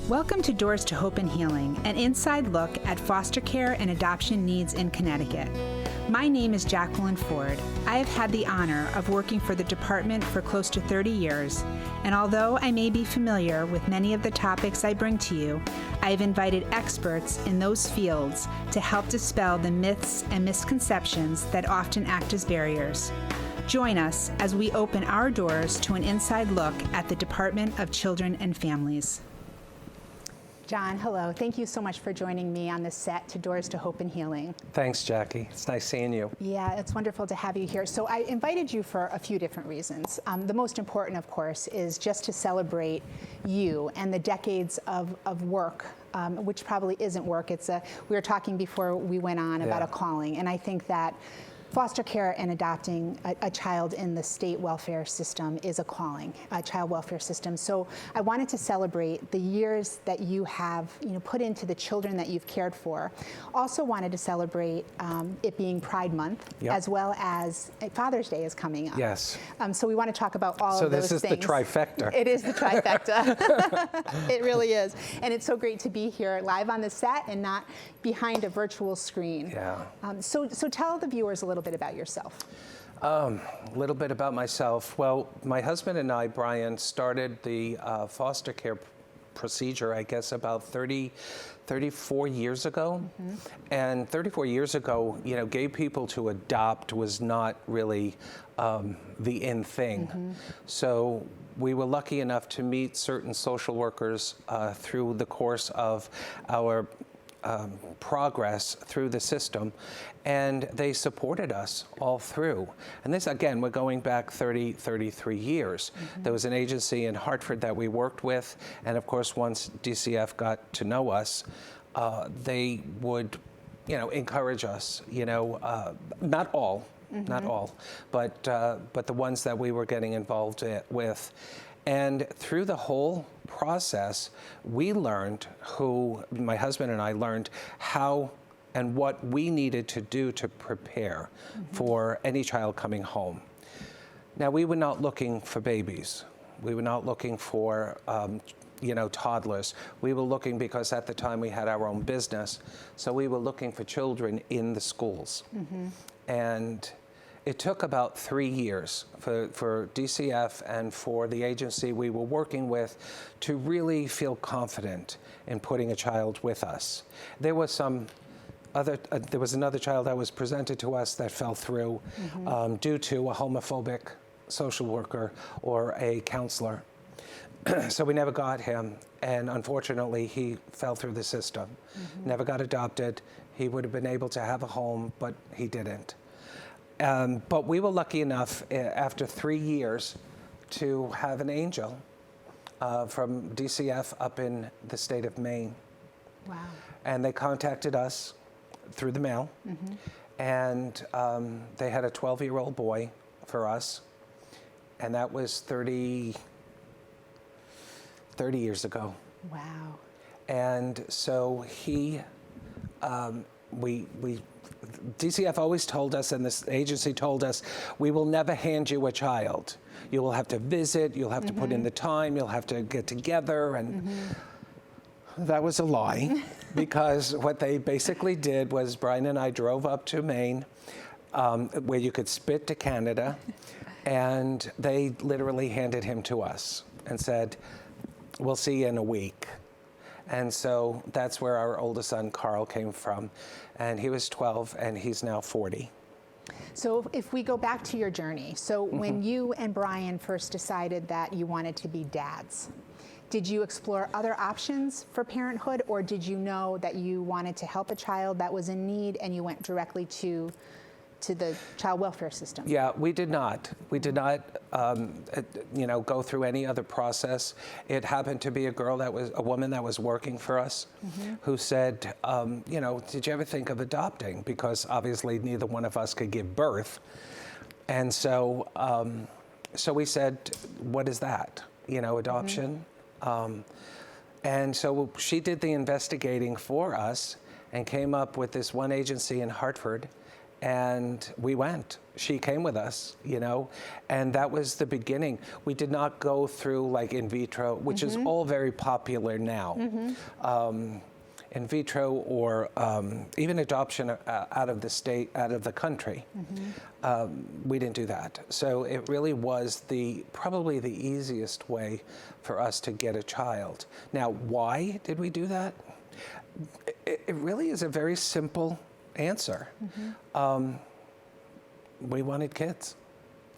Welcome to Doors to Hope and Healing, an inside look at foster care and adoption needs in Connecticut. My name is Jacqueline Ford. I have had the honor of working for the department for close to 30 years, and although I may be familiar with many of the topics I bring to you, I have invited experts in those fields to help dispel the myths and misconceptions that often act as barriers. Join us as we open our doors to an inside look at the Department of Children and Families. John, hello. Thank you so much for joining me on this set to Doors to Hope and Healing. Thanks, Jackie. It's nice seeing you. Yeah, it's wonderful to have you here. So I invited you for a few different reasons. The most important, of course, is just to celebrate you and the decades of work, which probably isn't work. We were talking before we went on about a calling, and I think that foster care and adopting a child in the state welfare system is a calling, a child welfare system. So I wanted to celebrate the years that you have put into the children that you've cared for. Also wanted to celebrate it being Pride Month, as well as Father's Day is coming up. Yes. So we want to talk about all of those things. So this is the trifecta. It is the trifecta. It really is. And it's so great to be here live on the set and not behind a virtual screen. Yeah. So tell the viewers a little bit about yourself. A little bit about myself. Well, my husband and I, Brian, started the foster care procedure, I guess, about 34 years ago. Mm-hmm. And 34 years ago, gay people to adopt was not really the in thing. Mm-hmm. So we were lucky enough to meet certain social workers through the course of our progress through the system, and they supported us all through. And this, again, we're going back 33 years. Mm-hmm. There was an agency in Hartford that we worked with, and of course, once DCF got to know us, they would, encourage us, not all, mm-hmm. not all, but the ones that we were getting involved with. And through the whole process, we learned my husband and I learned how and what we needed to do to prepare mm-hmm. for any child coming home. Now, we were not looking for babies. We were not looking for, toddlers. We were looking, because at the time we had our own business, so we were looking for children in the schools. Mm-hmm. And it took about 3 years for DCF and for the agency we were working with to really feel confident in putting a child with us. There was another child that was presented to us that fell through mm-hmm. Due to a homophobic social worker or a counselor. So we never got him, and unfortunately he fell through the system. Mm-hmm. Never got adopted. He would have been able to have a home, but he didn't. But we were lucky enough, after 3 years, to have an angel from DCF up in the state of Maine. Wow. And they contacted us through the mail, mm-hmm. and they had a 12-year-old boy for us, and that was 30 years ago. Wow. And so DCF always told us, and this agency told us, we will never hand you a child. You will have to visit, you'll have mm-hmm. to put in the time, you'll have to get together, and mm-hmm. that was a lie, because what they basically did was Brian and I drove up to Maine, where you could spit to Canada, and they literally handed him to us and said, we'll see you in a week. And so that's where our oldest son, Carl, came from. And he was 12, and he's now 40. So if we go back to your journey, so mm-hmm. when you and Brian first decided that you wanted to be dads, did you explore other options for parenthood, or did you know that you wanted to help a child that was in need and you went directly to to the child welfare system. Yeah, we did not. We did not, go through any other process. It happened to be a woman that was working for us, who said, did you ever think of adopting? Because obviously neither one of us could give birth. And so, so we said, what is that? Adoption. And so she did the investigating for us and came up with this one agency in Hartford. And we went. She came with us, and that was the beginning. We did not go through like in vitro, which is all very popular now. In vitro or even adoption out of the state, out of the country. We didn't do that. So it really was probably the easiest way for us to get a child. Now, why did we do that? It really is a very simple answer. We wanted kids.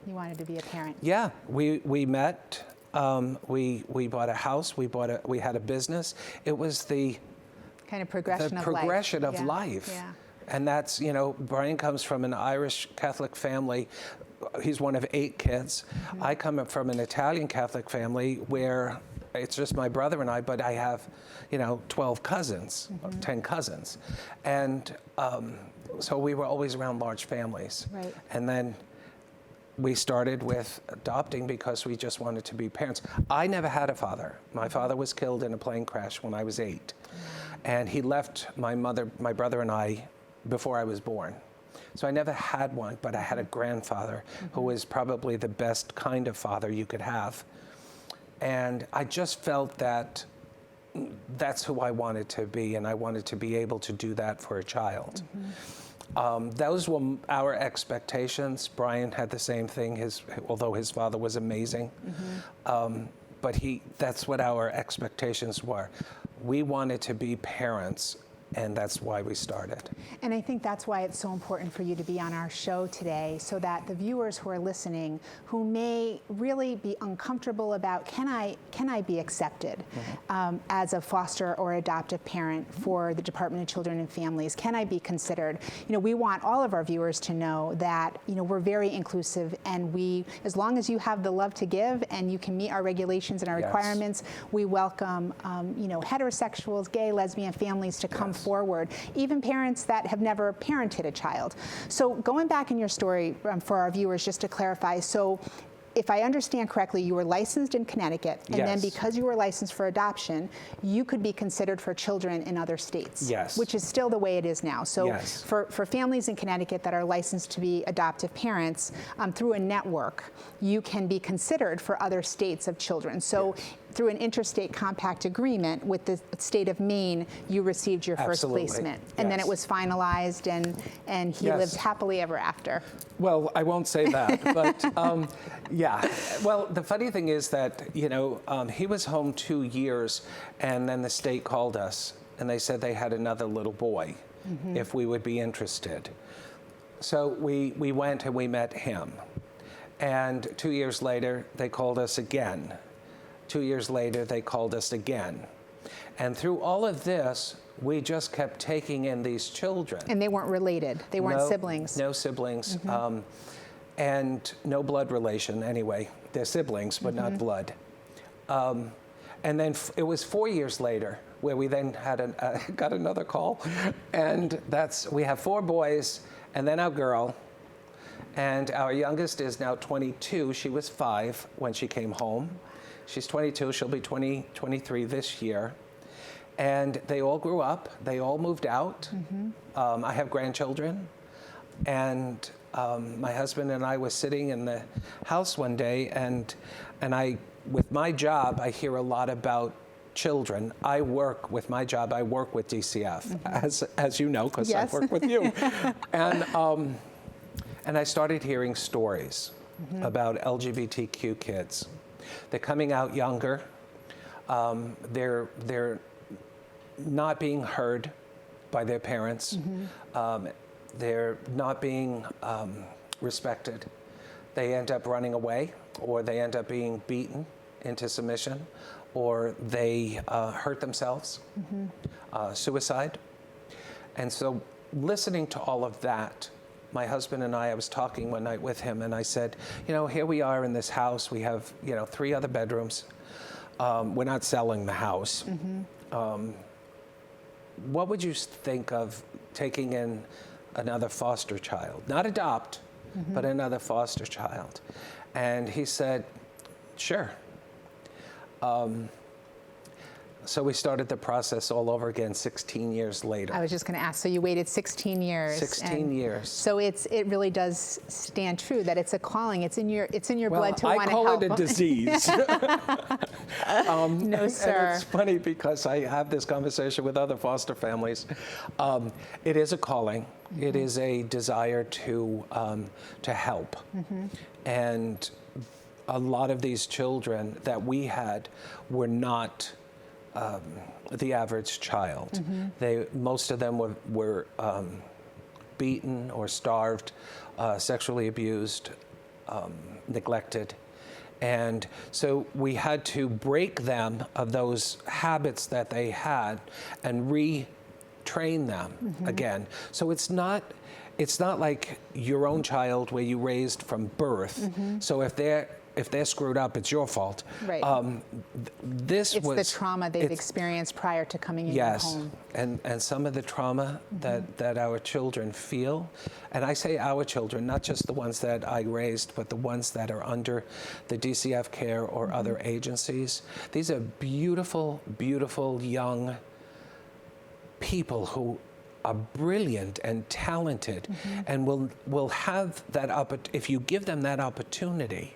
You wanted to be a parent. Yeah, we met. We bought a house. We had a business. It was the kind of progression of life. Yeah. And that's Brian comes from an Irish Catholic family. He's one of 8 kids. I come from an Italian Catholic family where it's just my brother and I, but I have 12 cousins, 10 cousins. And so we were always around large families. Right. And then we started with adopting because we just wanted to be parents. I never had a father. My father was killed in a plane crash when I was 8. And he left my brother and I before I was born. So I never had one, but I had a grandfather who was probably the best kind of father you could have. And I just felt that that's who I wanted to be, and I wanted to be able to do that for a child. Those were our expectations. Brian had the same thing, although his father was amazing. But that's what our expectations were. We wanted to be parents, and that's why we started. And I think that's why it's so important for you to be on our show today, so that the viewers who are listening, who may really be uncomfortable about, can I be accepted as a foster or adoptive parent for the Department of Children and Families? Can I be considered? We want all of our viewers to know that we're very inclusive, and as long as you have the love to give and you can meet our regulations and our requirements, we welcome heterosexuals, gay, lesbian families to come forward, even parents that have never parented a child. So going back in your story for our viewers, just to clarify, so if I understand correctly, you were licensed in Connecticut, and then because you were licensed for adoption, you could be considered for children in other states, which is still the way it is now. So for families in Connecticut that are licensed to be adoptive parents through a network, you can be considered for other states of children. So through an interstate compact agreement with the state of Maine, you received your first placement. And then it was finalized, and he lived happily ever after. Well, I won't say that, but yeah. Well, the funny thing is that, he was home 2 years, and then the state called us, and they said they had another little boy, if we would be interested. So we went and we met him. And 2 years later, they called us again. 2 years later, they called us again. And through all of this, we just kept taking in these children. And they weren't related. They weren't siblings. No siblings. And no blood relation anyway. They're siblings, but not blood. And then it was 4 years later where we then had got another call. And we have 4 boys and then our girl. And our youngest is now 22. She was 5 when she came home. She's 22. She'll be 23 this year. And they all grew up. They all moved out. I have grandchildren. And my husband and I was sitting in the house one day, and with my job, I hear a lot about children. With my job, I work with DCF, as you know, because I work with you. And I started hearing stories about LGBTQ kids. They're coming out younger. They're not being heard by their parents. They're not being respected. They end up running away, or they end up being beaten into submission, or they hurt themselves, suicide. And so listening to all of that, my husband and I was talking one night with him, and I said, you know, here we are in this house. We have, you know, 3 other bedrooms. We're not selling the house. What would you think of taking in another foster child? Not adopt, but another foster child. And he said, sure. So we started the process all over again 16 years later. I was just going to ask, so you waited 16 years. 16 years. So it really does stand true that it's a calling. It's in your blood to want to help. I call it a disease. No, sir. And it's funny because I have this conversation with other foster families. It is a calling. It is a desire to help. And a lot of these children that we had were not the average child. Most of them were beaten or starved, sexually abused, neglected. And so we had to break them of those habits that they had and retrain them again. So it's not like your own child where you raised from birth. So if they're screwed up, it's your fault. Right. It's the trauma they've experienced prior to coming into your home. And some of the trauma that our children feel, and I say our children, not just the ones that I raised, but the ones that are under the DCF care or other agencies. These are beautiful, beautiful young people who are brilliant and talented, and will have that if you give them that opportunity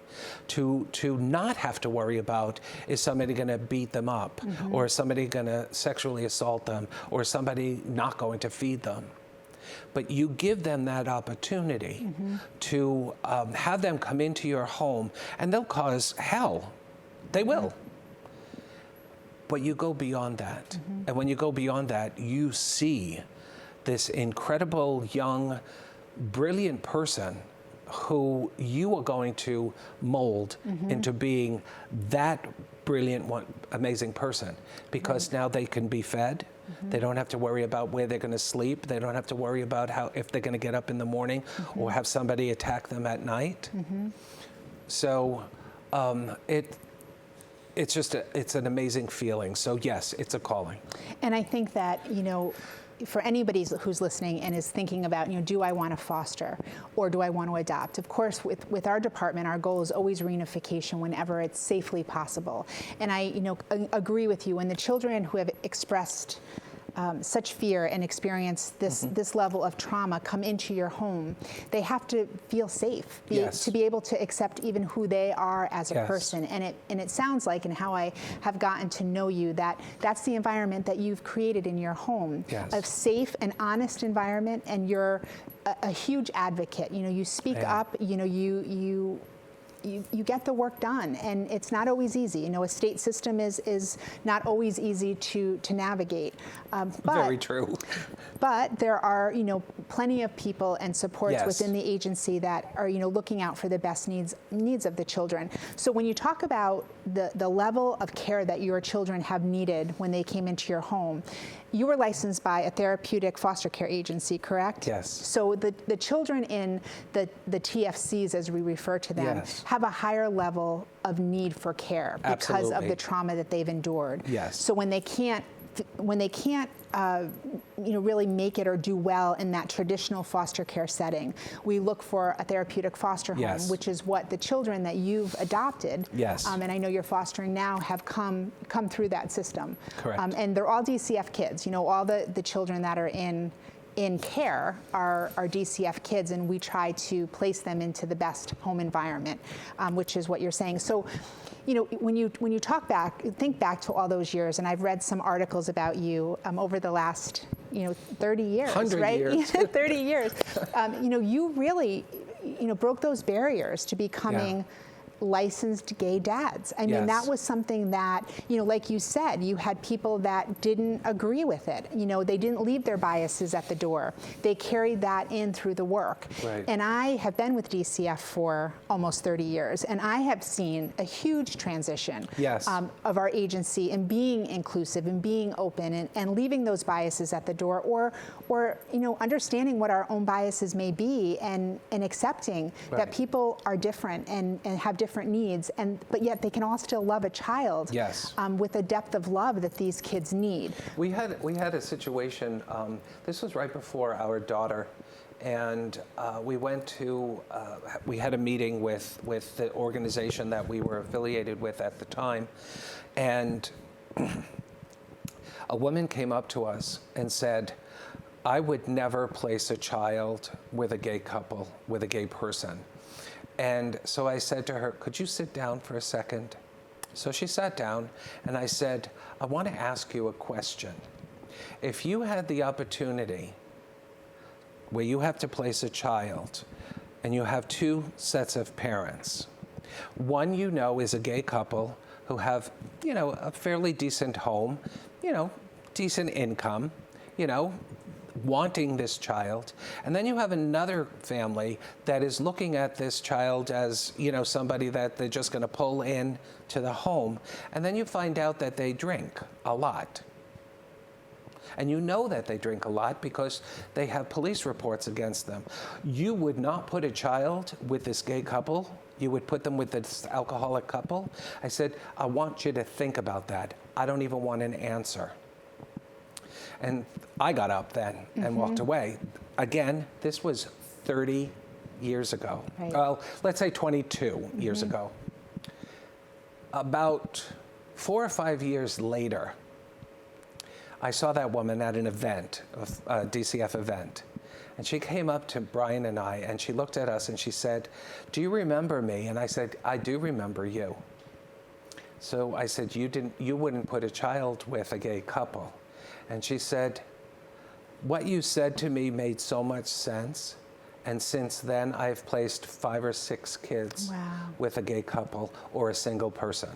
to not have to worry about, is somebody going to beat them up, or is somebody going to sexually assault them, or is somebody not going to feed them. But you give them that opportunity to have them come into your home, and they'll cause hell. They will. But you go beyond that. And when you go beyond that, you see this incredible, young, brilliant person who you are going to mold into being that brilliant, amazing person. Because now they can be fed. They don't have to worry about where they're going to sleep. They don't have to worry about if they're going to get up in the morning or have somebody attack them at night. So it's an amazing feeling. So yes, it's a calling. And I think that, you know, for anybody who's listening and is thinking about, you know, do I want to foster or do I want to adopt? Of course, with our department, our goal is always reunification whenever it's safely possible. And I, you know, agree with you. When the children who have expressed such fear and experience this level of trauma come into your home, they have to feel safe to be able to accept even who they are as a person. And it sounds like, and how I have gotten to know you, that's the environment that you've created in your home, a safe and honest environment, and you're a huge advocate. You know, you speak up. You know, you get the work done, and it's not always easy. You know, a state system is not always easy to navigate. Very true. But there are, you know, plenty of people and supports within the agency that are, you know, looking out for the best needs of the children. So when you talk about the level of care that your children have needed when they came into your home, you were licensed by a therapeutic foster care agency, correct? Yes. So the children in the TFCs, as we refer to them, have a higher level of need for care because of the trauma that they've endured. Yes. So when they can't you know, really make it or do well in that traditional foster care setting, we look for a therapeutic foster home, which is what the children that you've adopted, and I know you're fostering now, have come through that system. Correct. And they're all DCF kids. You know, all the children that are in care are DCF kids, and we try to place them into the best home environment, which is what you're saying. So, you know, when you think back to all those years, and I've read some articles about you over the last, you know, 30 years, 100 right? years. 30 years. You know, you really, you know, broke those barriers to becoming licensed gay dads. I mean, that was something that, you know, like you said, you had people that didn't agree with it. You know, they didn't leave their biases at the door. They carried that in through the work. Right. And I have been with DCF for almost 30 years, and I have seen a huge transition of our agency in being inclusive and being open and leaving those biases at the door, or you know, understanding what our own biases may be and accepting that people are different and have different needs, but yet they can all still love a child with a depth of love that these kids need. We had a situation, this was right before our daughter, and we went to, we had a meeting with the organization that we were affiliated with at the time, and a woman came up to us and said, I would never place a child with a gay couple, with a gay person. And so I said to her, could you sit down for a second? So she sat down, and I said, I want to ask you a question. If you had the opportunity where you have to place a child, and you have two sets of parents, one you know is a gay couple who have, you know, a fairly decent home, you know, decent income, you know, wanting this child, and then you have another family that is looking at this child as, you know, somebody that they're just going to pull in to the home, and then you find out that they drink a lot. And you know that they drink a lot because they have police reports against them. You would not put a child with this gay couple. You would put them with this alcoholic couple. I said, I want you to think about that. I don't even want an answer. And I got up then and walked away. Again, this was 30 years ago. Right. Well, let's say 22 years ago. About 4 or 5 years later, I saw that woman at an event, a DCF event. And she came up to Brian and I, and she looked at us and she said, do you remember me? And I said, I do remember you. So I said, you wouldn't put a child with a gay couple. And she said, what you said to me made so much sense. And since then, I've placed 5 or 6 kids with a gay couple or a single person.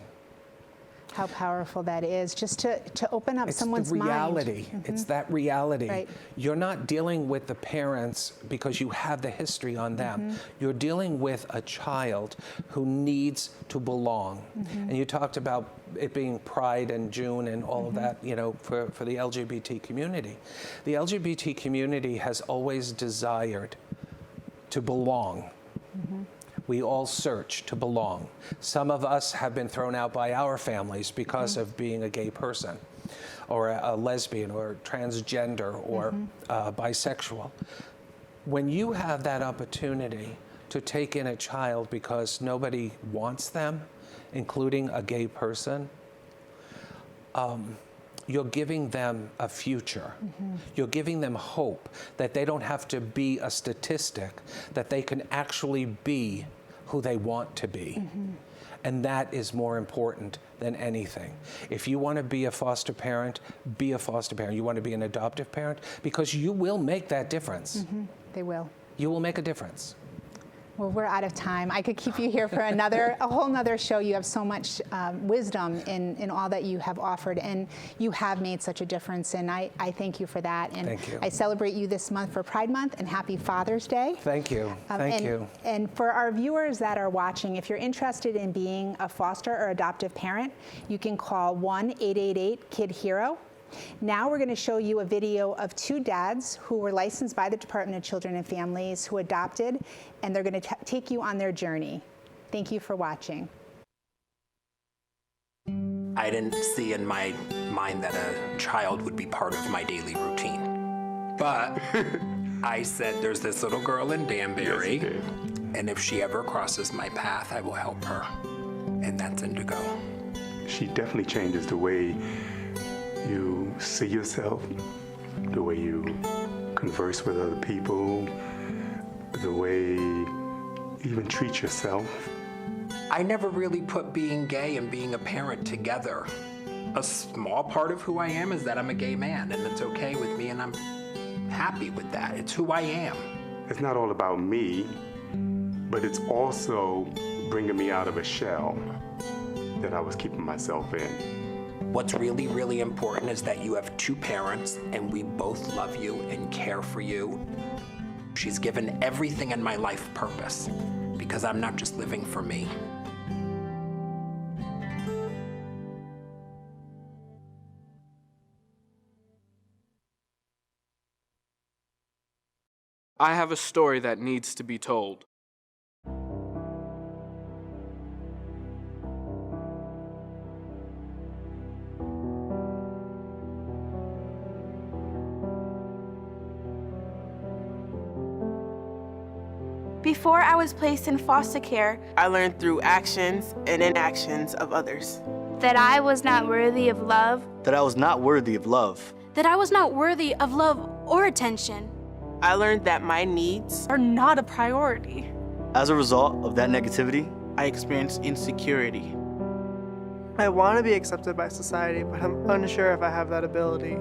How powerful that is, just to open up someone's mind. It's the reality. It's that reality. Right. You're not dealing with the parents because you have the history on them. You're dealing with a child who needs to belong. And you talked about it being Pride in June and all of that, you know, for the LGBT community. The LGBT community has always desired to belong. We all search to belong. Some of us have been thrown out by our families because of being a gay person, or a lesbian, or transgender, or bisexual. When you have that opportunity to take in a child because nobody wants them, including a gay person, you're giving them a future. You're giving them hope that they don't have to be a statistic, that they can actually be who they want to be. And that is more important than anything. If you want to be a foster parent, be a foster parent. You want to be an adoptive parent, because you will make that difference. They will. You will make a difference. Well, we're out of time. I could keep you here for a whole nother show. You have so much wisdom in all that you have offered, and you have made such a difference, and I thank you for that. And thank you. I celebrate you this month for Pride Month, and happy Father's Day. Thank you. Thank you. And for our viewers that are watching, if you're interested in being a foster or adoptive parent, you can call 1-888-KID-HERO. Now we're going to show you a video of 2 dads who were licensed by the Department of Children and Families who adopted, and they're going to take you on their journey. Thank you for watching. I didn't see in my mind that a child would be part of my daily routine. But I said, there's this little girl in Danbury, and if she ever crosses my path, I will help her. And that's Indigo. She definitely changes the way you see yourself, the way you converse with other people, the way you even treat yourself. I never really put being gay and being a parent together. A small part of who I am is that I'm a gay man, and it's okay with me, and I'm happy with that. It's who I am. It's not all about me, but it's also bringing me out of a shell that I was keeping myself in. What's really, really important is that you have two parents and we both love you and care for you. She's given everything in my life purpose because I'm not just living for me. I have a story that needs to be told. Before I was placed in foster care, I learned through actions and inactions of others. That I was not worthy of love. That I was not worthy of love. That I was not worthy of love or attention. I learned that my needs are not a priority. As a result of that negativity, I experienced insecurity. I want to be accepted by society, but I'm unsure if I have that ability.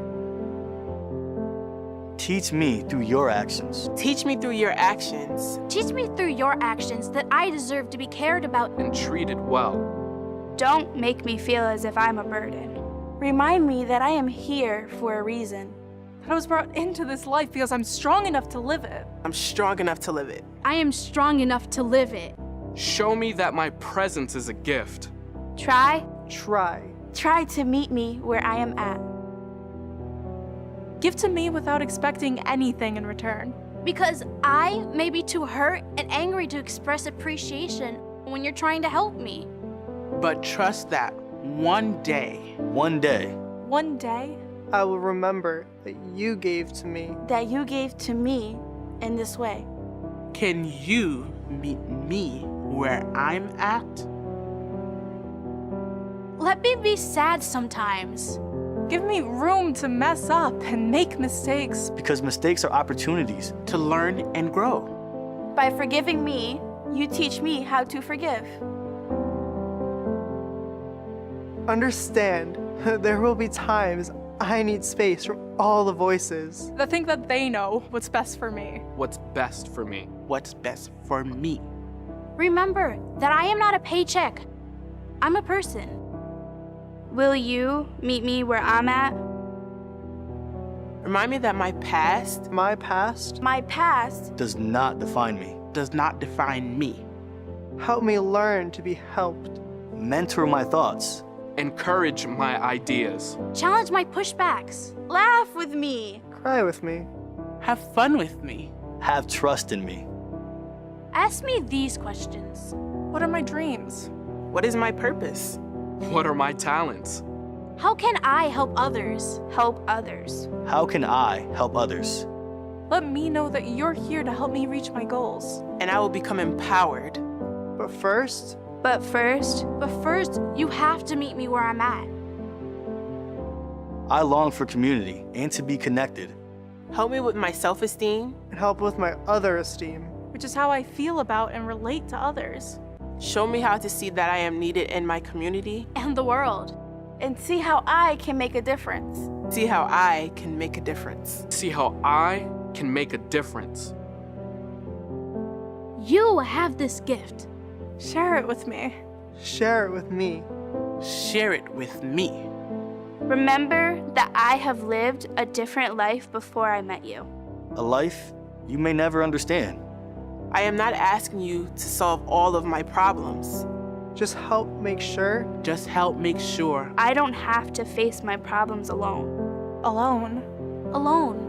teach me through your actions. Teach me through your actions. Teach me through your actions that I deserve to be cared about and treated well. Don't make me feel as if I'm a burden. Remind me that I am here for a reason. That I was brought into this life because I'm strong enough to live it. I'm strong enough to live it. I am strong enough to live it. Show me that my presence is a gift. Try to meet me where I am at. Give to me without expecting anything in return. because I may be too hurt and angry to express appreciation when you're trying to help me. But trust that one day, One day, I will remember that you gave to me. that you gave to me in this way. Can you meet me where I'm at? Let me be sad sometimes. Give me room to mess up and make mistakes. because mistakes are opportunities. To learn and grow. By forgiving me, you teach me how to forgive. Understand, there will be times I need space from all the voices that think that they know what's best for me. What's best for me? What's best for me? Remember that I am not a paycheck. I'm a person. Will you meet me where I'm at? Remind me that my past My past, Does not define me. Does not define me. help me learn to be helped. Mentor my thoughts. Encourage my ideas. Challenge my pushbacks. laugh with me. Cry with me. Have fun with me. Have trust in me. Ask me these questions. What are my dreams? What is my purpose? What are my talents? How can I help others? Help others. How can I help others? Let me know that you're here to help me reach my goals. And I will become empowered. But first, But first, you have to meet me where I'm at. I long for community and to be connected. Help me with my self-esteem. and help with my other esteem, which is how I feel about and relate to others. Show me how to see that I am needed in my community. And the world. And see how I can make a difference. See how I can make a difference. See how I can make a difference. You have this gift. Share it with me. Share it with me. Share it with me. Remember that I have lived a different life before I met you. A life you may never understand. I am not asking you to solve all of my problems. Just help make sure Just help make sure I don't have to face my problems alone. alone.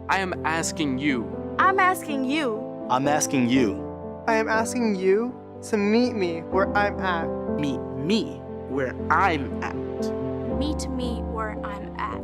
I am asking you. I'm asking you. I'm asking you. I am asking you to meet me where I'm at. meet me where I'm at. Meet me where I'm at.